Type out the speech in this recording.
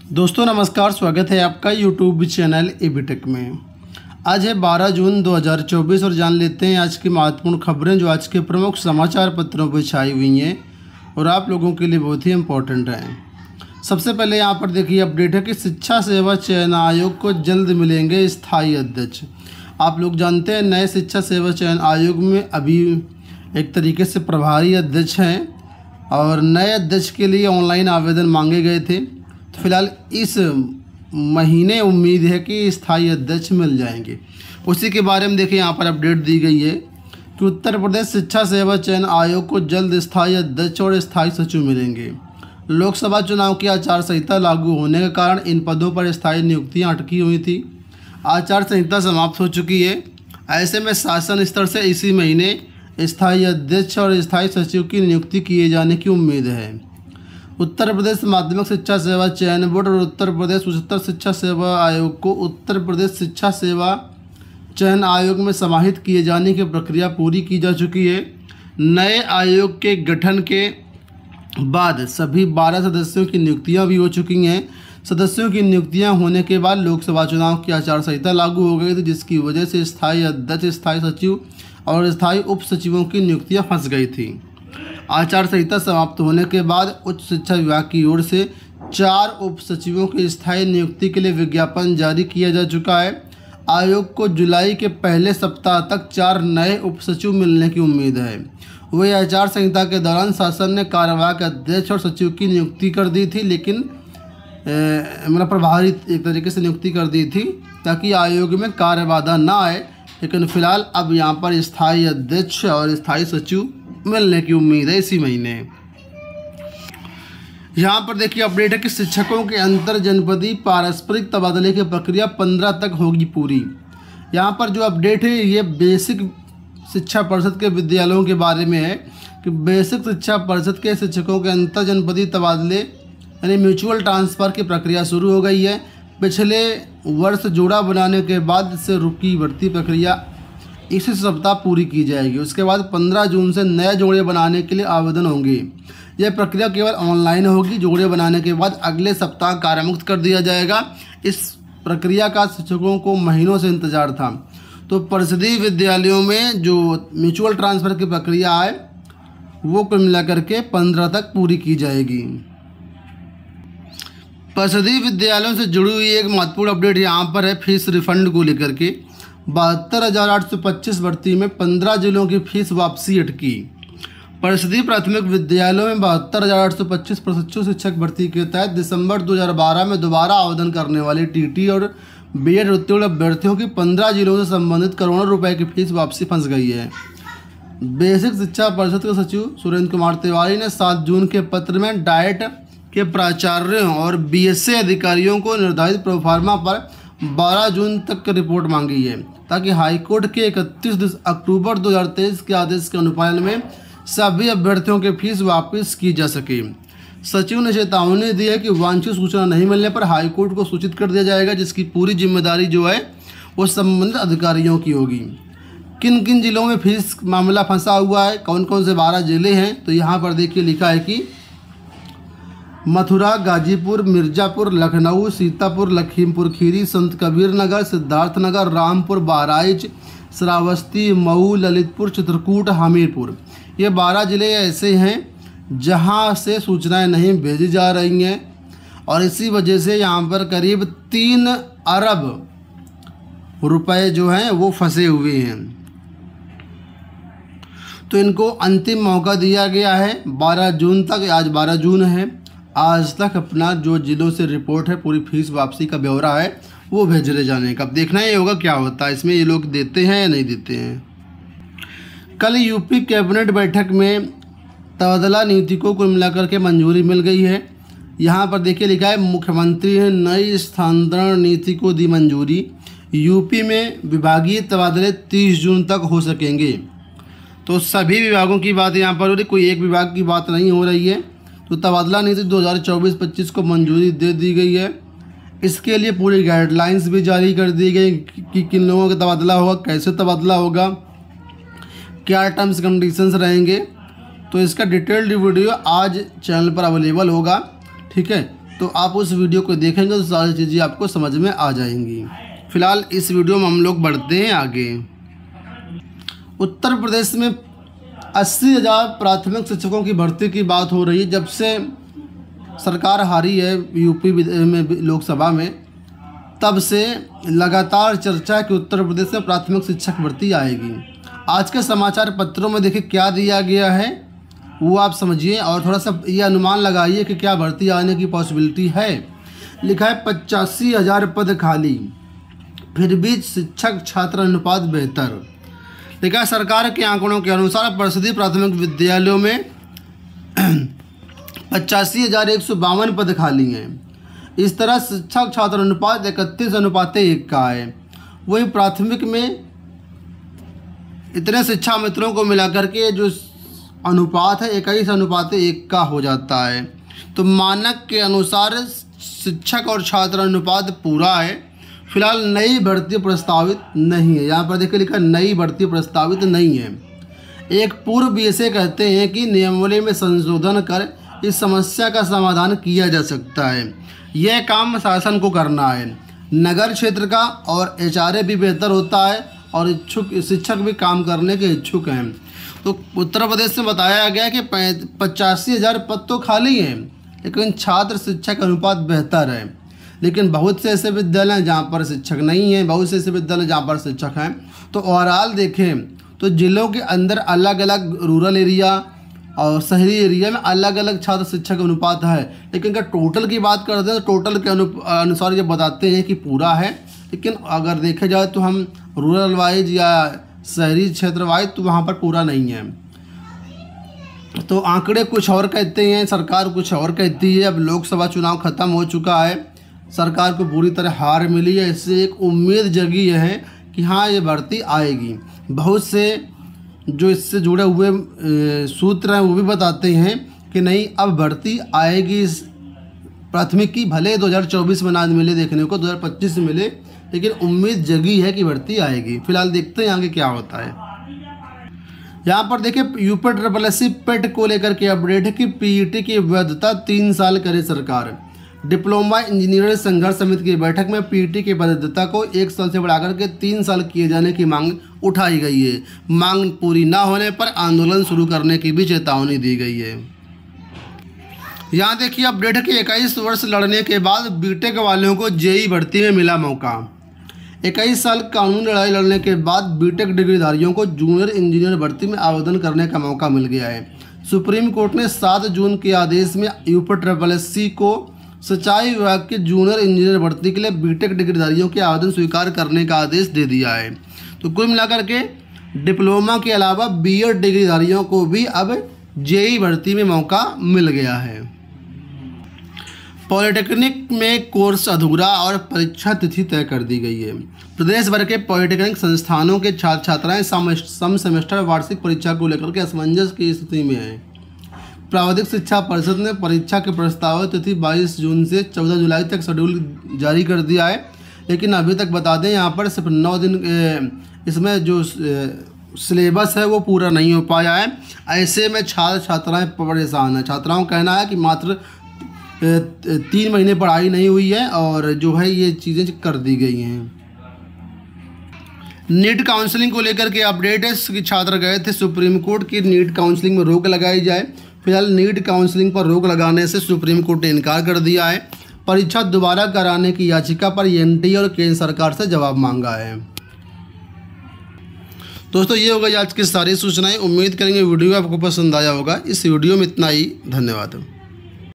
दोस्तों नमस्कार, स्वागत है आपका यूट्यूब चैनल एबीटेक में। आज है 12 जून 2024 और जान लेते हैं आज की महत्वपूर्ण खबरें जो आज के प्रमुख समाचार पत्रों पर छाई हुई हैं और आप लोगों के लिए बहुत ही इम्पोर्टेंट हैं। सबसे पहले यहाँ पर देखिए अपडेट है कि शिक्षा सेवा चयन आयोग को जल्द मिलेंगे स्थायी अध्यक्ष। आप लोग जानते हैं नए शिक्षा सेवा चयन आयोग में अभी एक तरीके से प्रभारी अध्यक्ष हैं और नए अध्यक्ष के लिए ऑनलाइन आवेदन मांगे गए थे। तो फिलहाल इस महीने उम्मीद है कि स्थायी अध्यक्ष मिल जाएंगे। उसी के बारे में देखिए यहाँ पर अपडेट दी गई है कि उत्तर प्रदेश शिक्षा सेवा चयन आयोग को जल्द स्थायी अध्यक्ष और स्थायी सचिव मिलेंगे। लोकसभा चुनाव की आचार संहिता लागू होने के कारण इन पदों पर स्थायी नियुक्तियां अटकी हुई थी। आचार संहिता समाप्त हो चुकी है। ऐसे में शासन स्तर से इसी महीने स्थायी अध्यक्ष और स्थायी सचिव की नियुक्ति किए जाने की उम्मीद है। उत्तर प्रदेश माध्यमिक शिक्षा सेवा चयन बोर्ड और उत्तर प्रदेश उच्चतर शिक्षा सेवा आयोग को उत्तर प्रदेश शिक्षा सेवा चयन आयोग में समाहित किए जाने की प्रक्रिया पूरी की जा चुकी है। नए आयोग के गठन के बाद सभी 12 सदस्यों की नियुक्तियां भी हो चुकी हैं। सदस्यों की नियुक्तियां होने के बाद लोकसभा चुनाव की आचार संहिता लागू हो गई थी, जिसकी वजह से स्थायी अध्यक्ष, स्थायी सचिव और स्थायी उप सचिवों की नियुक्तियां फंस गई थी। आचार संहिता समाप्त होने के बाद उच्च शिक्षा विभाग की ओर से 4 उप सचिवों की स्थायी नियुक्ति के लिए विज्ञापन जारी किया जा चुका है। आयोग को जुलाई के पहले सप्ताह तक 4 नए उप सचिव मिलने की उम्मीद है। वही आचार संहिता के दौरान शासन ने कार्यवाहक अध्यक्ष और सचिव की नियुक्ति कर दी थी, लेकिन मतलब प्रभारी एक तरीके से नियुक्ति कर दी थी ताकि आयोग में कार्यबाधा ना आए। लेकिन फिलहाल अब यहाँ पर स्थायी अध्यक्ष और स्थायी सचिव मिलने की उम्मीद है इसी महीने। यहाँ पर देखिए अपडेट है कि शिक्षकों के अंतर जनपदीय पारस्परिक तबादले की प्रक्रिया 15 तक होगी पूरी। यहाँ पर जो अपडेट है ये बेसिक शिक्षा परिषद के विद्यालयों के बारे में है कि बेसिक शिक्षा परिषद के शिक्षकों के अंतर जनपदीय तबादले यानी म्यूचुअल ट्रांसफ़र की प्रक्रिया शुरू हो गई है। पिछले वर्ष जोड़ा बनाने के बाद से रुकी भर्ती प्रक्रिया इसी सप्ताह पूरी की जाएगी। उसके बाद 15 जून से नए जोड़े बनाने के लिए आवेदन होंगे। यह प्रक्रिया केवल ऑनलाइन होगी। जोड़े बनाने के बाद अगले सप्ताह कार्यमुक्त कर दिया जाएगा। इस प्रक्रिया का शिक्षकों को महीनों से इंतजार था। तो परिषदीय विद्यालयों में जो म्यूचुअल ट्रांसफ़र की प्रक्रिया है वो कुल मिलाकर के 15 तक पूरी की जाएगी। परिषदीय विद्यालयों से जुड़ी हुई एक महत्वपूर्ण अपडेट यहाँ पर है फीस रिफंड को लेकर के। 72,825 भर्ती में 15 जिलों की फीस वापसी अटकी। परिषदीय प्राथमिक विद्यालयों में 72,825 प्रशिक्षु शिक्षक भर्ती के तहत दिसंबर 2012 में दोबारा आवेदन करने वाले टीटी और बीएड उत्तीर्ण अभ्यर्थियों की 15 जिलों से संबंधित करोड़ों रुपए की फीस वापसी फंस गई है। बेसिक शिक्षा परिषद के सचिव सुरेंद्र कुमार तिवारी ने 7 जून के पत्र में डाइट के प्राचार्यों और बीएसए अधिकारियों को निर्धारित प्रोफार्मा पर 12 जून तक की रिपोर्ट मांगी है ताकि हाईकोर्ट के 31 अक्टूबर 2023 के आदेश के अनुपालन में सभी अभ्यर्थियों की फीस वापस की जा सके। सचिव ने चेतावनी दी है कि वांछित सूचना नहीं मिलने पर हाईकोर्ट को सूचित कर दिया जाएगा, जिसकी पूरी जिम्मेदारी जो है वो संबंधित अधिकारियों की होगी। किन किन जिलों में फीस मामला फंसा हुआ है, कौन कौन से 12 जिले हैं, तो यहाँ पर देखिए लिखा है कि मथुरा, गाजीपुर, मिर्ज़ापुर, लखनऊ, सीतापुर, लखीमपुर खीरी, संत कबीर नगर, सिद्धार्थनगर, रामपुर, बहराइच, श्रावस्ती, मऊ, ललितपुर, चित्रकूट, हमीरपुर। ये 12 जिले ऐसे हैं जहां से सूचनाएं नहीं भेजी जा रही हैं और इसी वजह से यहां पर करीब 3 अरब रुपए जो हैं वो फंसे हुए हैं। तो इनको अंतिम मौका दिया गया है 12 जून तक। आज 12 जून है। आज तक अपना जो जिलों से रिपोर्ट है पूरी फीस वापसी का ब्यौरा है वो भेजने जाने का। अब देखना ही होगा क्या होता है इसमें, ये लोग देते हैं या नहीं देते हैं। कल यूपी कैबिनेट बैठक में तबादला नीति को कुल मिलाकर के मंजूरी मिल गई है। यहाँ पर देखिए लिखा है मुख्यमंत्री ने नई स्थानांतरण नीति को दी मंजूरी। यूपी में विभागीय तबादले 30 जून तक हो सकेंगे। तो सभी विभागों की बात यहाँ पर हो रही, कोई एक विभाग की बात नहीं हो रही है। तो तबादला नीति 2024-25 को मंजूरी दे दी गई है। इसके लिए पूरी गाइडलाइंस भी जारी कर दी गई कि किन लोगों का तबादला होगा, कैसे तबादला होगा, क्या टर्म्स कंडीशंस रहेंगे। तो इसका डिटेल्ड वीडियो आज चैनल पर अवेलेबल होगा, ठीक है। तो आप उस वीडियो को देखेंगे तो सारी चीज़ें आपको समझ में आ जाएंगी। फिलहाल इस वीडियो में हम लोग बढ़ते हैं आगे। उत्तर प्रदेश में 80,000 प्राथमिक शिक्षकों की भर्ती की बात हो रही है। जब से सरकार हारी है यूपी में लोकसभा में, तब से लगातार चर्चा है कि उत्तर प्रदेश में प्राथमिक शिक्षक भर्ती आएगी। आज के समाचार पत्रों में देखिए क्या दिया गया है वो आप समझिए और थोड़ा सा ये अनुमान लगाइए कि क्या भर्ती आने की पॉसिबिलिटी है। लिखा है 85,000 पद खाली, फिर भी शिक्षक छात्र अनुपात बेहतर। लिखा है सरकार के आंकड़ों के अनुसार परिषदीय प्राथमिक विद्यालयों में 85,152 पद खाली हैं। इस तरह शिक्षक छात्र अनुपात 31:1 का है। वहीं प्राथमिक में इतने शिक्षा मित्रों को मिलाकर के जो अनुपात है 21:1 का हो जाता है। तो मानक के अनुसार शिक्षक और छात्र अनुपात पूरा है। फिलहाल नई भर्ती प्रस्तावित नहीं है। यहाँ पर देखिए लिखा नई भर्ती प्रस्तावित नहीं है। एक पूर्व बीएसए कहते हैं कि नियमावली में संशोधन कर इस समस्या का समाधान किया जा सकता है। यह काम शासन को करना है। नगर क्षेत्र का और एचआरए भी बेहतर होता है और इच्छुक शिक्षक भी काम करने के इच्छुक हैं। तो उत्तर प्रदेश में बताया गया कि 85,000 पद तो खाली हैं, लेकिन छात्र शिक्षक अनुपात बेहतर है। लेकिन बहुत से ऐसे विद्यालय हैं जहाँ पर शिक्षक नहीं हैं, बहुत से ऐसे विद्यालय जहाँ पर शिक्षक हैं। तो ओवरऑल देखें तो जिलों के अंदर अलग अलग रूरल एरिया और शहरी एरिया में अलग अलग छात्र शिक्षक अनुपात है। लेकिन अगर टोटल की बात करते हैं तो टोटल के अनुसार ये बताते हैं कि पूरा है। लेकिन अगर देखा जाए तो हम रूरल वाइज या शहरी क्षेत्र वाइज तो वहाँ पर पूरा नहीं है। तो आंकड़े कुछ और कहते हैं, सरकार कुछ और कहती है। अब लोकसभा चुनाव ख़त्म हो चुका है, सरकार को पूरी तरह हार मिली है। इससे एक उम्मीद जगी है कि हाँ ये भर्ती आएगी। बहुत से जो इससे जुड़े हुए सूत्र हैं वो भी बताते हैं कि नहीं अब भर्ती आएगी। इस प्राथमिक की भले 2024 में ना मिले देखने को, 2025 में मिले, लेकिन उम्मीद जगी है कि भर्ती आएगी। फिलहाल देखते हैं आगे क्या होता है। यहाँ पर देखिए यूपीएससी पेट को लेकर के अपडेट है कि पीईटी की वैधता 3 साल करे सरकार। डिप्लोमा इंजीनियरिंग संघर्ष समिति की बैठक में पीईटी की वैधता को 1 साल से बढ़ाकर के 3 साल किए जाने की मांग उठाई गई है। मांग पूरी ना होने पर आंदोलन शुरू करने की भी चेतावनी दी गई है। यहाँ देखिए अपडेट है कि 21 वर्ष लड़ने के बाद बीटेक वालों को जेईई भर्ती में मिला मौका। 21 साल कानूनी लड़ाई लड़ने के बाद बीटेक डिग्रीधारियों को जूनियर इंजीनियर भर्ती में आवेदन करने का मौका मिल गया है। सुप्रीम कोर्ट ने 7 जून के आदेश में यूपीएससी को सिंचाई विभाग के जूनियर इंजीनियर भर्ती के लिए बीटेक डिग्रीधारियों के आवेदन स्वीकार करने का आदेश दे दिया है। तो कुल मिलाकर के डिप्लोमा के अलावा बीएड डिग्रीधारियों को भी अब जेईई भर्ती में मौका मिल गया है। पॉलिटेक्निक में कोर्स अधूरा और परीक्षा तिथि तय कर दी गई है। प्रदेश भर के पॉलिटेक्निक संस्थानों के छात्र छात्राएं सम सेमेस्टर वार्षिक परीक्षा को लेकर के असमंजस की स्थिति में हैं। प्राविधिक शिक्षा परिषद ने परीक्षा के प्रस्तावित तिथि 22 जून से 14 जुलाई तक शेड्यूल जारी कर दिया है। लेकिन अभी तक बता दें यहाँ पर सिर्फ 9 दिन इसमें जो सिलेबस है वो पूरा नहीं हो पाया है। ऐसे में छात्र छात्राएँ परेशान हैं। छात्राओं का कहना है कि मात्र 3 महीने पढ़ाई नहीं हुई है और जो है ये चीज़ें कर दी गई हैं। नीट काउंसलिंग को लेकर के अपडेट है कि छात्र गए थे सुप्रीम कोर्ट की नीट काउंसलिंग में रोक लगाई जाए। फिलहाल नीट काउंसलिंग पर रोक लगाने से सुप्रीम कोर्ट ने इनकार कर दिया है। परीक्षा दोबारा कराने की याचिका पर एनटीए और केंद्र सरकार से जवाब मांगा है। दोस्तों ये हो गई आज की सारी सूचनाएं। उम्मीद करेंगे वीडियो आपको पसंद आया होगा। इस वीडियो में इतना ही। धन्यवाद।